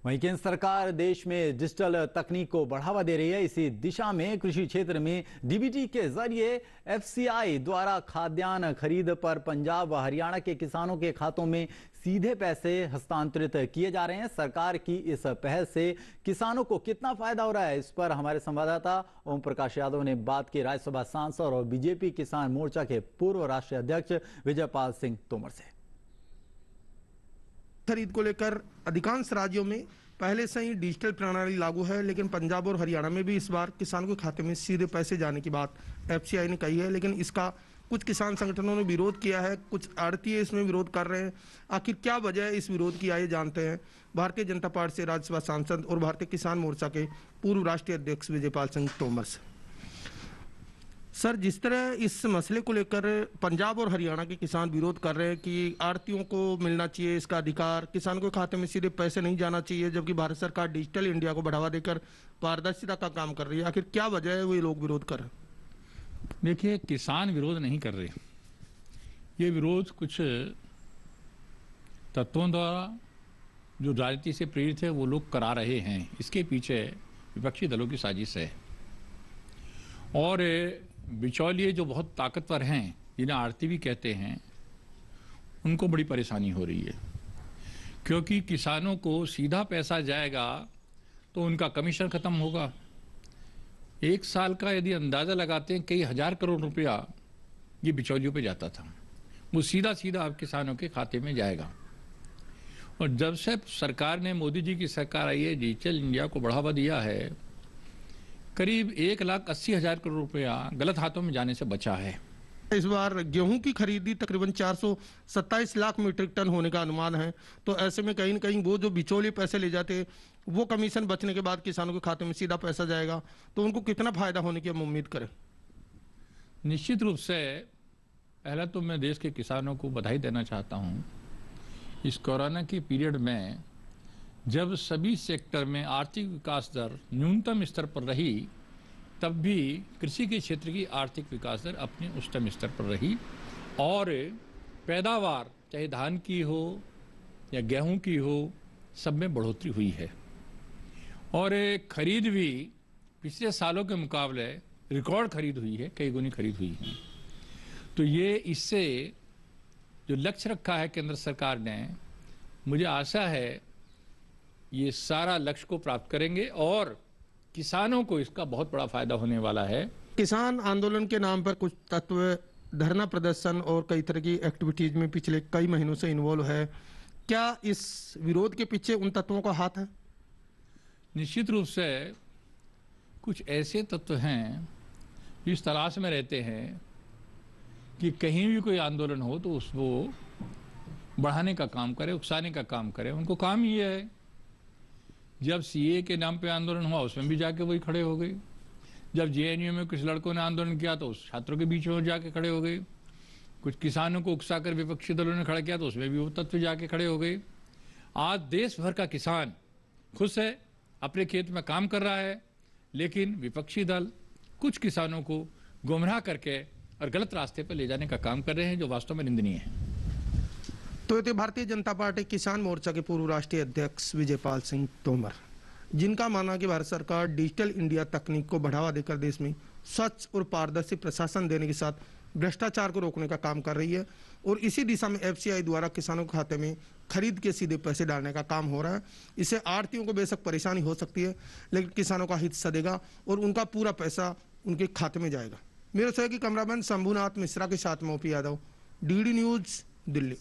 वहीं केंद्र सरकार देश में डिजिटल तकनीक को बढ़ावा दे रही है। इसी दिशा में कृषि क्षेत्र में डीबीटी के जरिए एफसीआई द्वारा खाद्यान्न खरीद पर पंजाब व हरियाणा के किसानों के खातों में सीधे पैसे हस्तांतरित किए जा रहे हैं। सरकार की इस पहल से किसानों को कितना फायदा हो रहा है, इस पर हमारे संवाददाता ओम प्रकाश यादव ने बात की राज्यसभा सांसद और बीजेपी किसान मोर्चा के पूर्व राष्ट्रीय अध्यक्ष विजयपाल सिंह तोमर से। खरीद को लेकर अधिकांश राज्यों में पहले से ही डिजिटल प्रणाली लागू है, लेकिन पंजाब और हरियाणा में भी इस बार किसानों के खाते में सीधे पैसे जाने की बात एफसीआई ने कही है। लेकिन इसका कुछ किसान संगठनों ने विरोध किया है, कुछ आड़ती इसमें विरोध कर रहे हैं। आखिर क्या वजह है इस विरोध की, आइए जानते हैं भारतीय जनता पार्टी से राज्यसभा सांसद और भारतीय किसान मोर्चा के पूर्व राष्ट्रीय अध्यक्ष विजयपाल सिंह तोमर से। सर, जिस तरह इस मसले को लेकर पंजाब और हरियाणा के किसान विरोध कर रहे हैं कि आड़तियों को मिलना चाहिए इसका अधिकार, किसानों के खाते में सीधे पैसे नहीं जाना चाहिए, जबकि भारत सरकार डिजिटल इंडिया को बढ़ावा देकर पारदर्शिता का काम कर रही है, आखिर क्या वजह है वो ये लोग विरोध कर रहे हैं? देखिए, किसान विरोध नहीं कर रहे, ये विरोध कुछ तत्वों द्वारा जो राजनीति से प्रेरित है वो लोग करा रहे हैं। इसके पीछे विपक्षी दलों की साजिश है और बिचौलिए जो बहुत ताकतवर हैं, जिन्हें आड़ती भी कहते हैं, उनको बड़ी परेशानी हो रही है, क्योंकि किसानों को सीधा पैसा जाएगा तो उनका कमीशन खत्म होगा। एक साल का यदि अंदाज़ा लगाते हैं कई हजार करोड़ रुपया ये बिचौलियों पे जाता था, वो सीधा सीधा अब किसानों के खाते में जाएगा। और जब से सरकार ने, मोदी जी की सरकार आई है, डिजिटल इंडिया को बढ़ावा दिया है, करीब 1,80,000 करोड़ रुपया गलत हाथों में जाने से बचा है। इस बार गेहूं की खरीदी तकरीबन 427 लाख मीट्रिक टन होने का अनुमान है, तो ऐसे में कहीं न कहीं वो जो बिचौलिए पैसे ले जाते वो कमीशन बचने के बाद किसानों के खाते में सीधा पैसा जाएगा, तो उनको कितना फायदा होने की हम उम्मीद करें? निश्चित रूप से पहला तो मैं देश के किसानों को बधाई देना चाहता हूँ। इस कोरोना की पीरियड में जब सभी सेक्टर में आर्थिक विकास दर न्यूनतम स्तर पर रही, तब भी कृषि के क्षेत्र की आर्थिक विकास दर अपने उच्चतम स्तर पर रही और पैदावार चाहे धान की हो या गेहूं की हो, सब में बढ़ोतरी हुई है और खरीद भी पिछले सालों के मुकाबले रिकॉर्ड खरीद हुई है, कई गुनी खरीद हुई है। तो ये इससे जो लक्ष्य रखा है केंद्र सरकार ने, मुझे आशा है ये सारा लक्ष्य को प्राप्त करेंगे और किसानों को इसका बहुत बड़ा फायदा होने वाला है। किसान आंदोलन के नाम पर कुछ तत्व धरना प्रदर्शन और कई तरह की एक्टिविटीज में पिछले कई महीनों से इन्वॉल्व है, क्या इस विरोध के पीछे उन तत्वों का हाथ है? निश्चित रूप से कुछ ऐसे तत्व हैं जो इस तलाश में रहते हैं कि कहीं भी कोई आंदोलन हो तो उसको बढ़ाने का काम करे, उकसाने का काम करे। उनको काम ही है। जब सीए के नाम पे आंदोलन हुआ उसमें भी जाके वही खड़े हो गए। जब जेएनयू में कुछ लड़कों ने आंदोलन किया तो उस छात्रों के बीच में जाके खड़े हो गए। कुछ किसानों को उकसाकर विपक्षी दलों ने खड़ा किया तो उसमें भी वो तत्व जाके खड़े हो गए। आज देश भर का किसान खुश है, अपने खेत में काम कर रहा है, लेकिन विपक्षी दल कुछ किसानों को गुमराह करके और गलत रास्ते पर ले जाने का काम कर रहे हैं, जो वास्तव में निंदनीय है। तो ये थे भारतीय जनता पार्टी किसान मोर्चा के पूर्व राष्ट्रीय अध्यक्ष विजयपाल सिंह तोमर, जिनका मानना है कि भारत सरकार डिजिटल इंडिया तकनीक को बढ़ावा देकर देश में स्वच्छ और पारदर्शी प्रशासन देने के साथ भ्रष्टाचार को रोकने का काम कर रही है और इसी दिशा में एफसीआई द्वारा किसानों के खाते में खरीद के सीधे पैसे डालने का काम हो रहा है। इससे आड़तियों को बेशक परेशानी हो सकती है, लेकिन किसानों का हित सदेगा और उनका पूरा पैसा उनके खाते में जाएगा। मेरे सहयोगी कैमरामैन शंभुनाथ मिश्रा के साथ में OP Yadav, DD news, Delhi.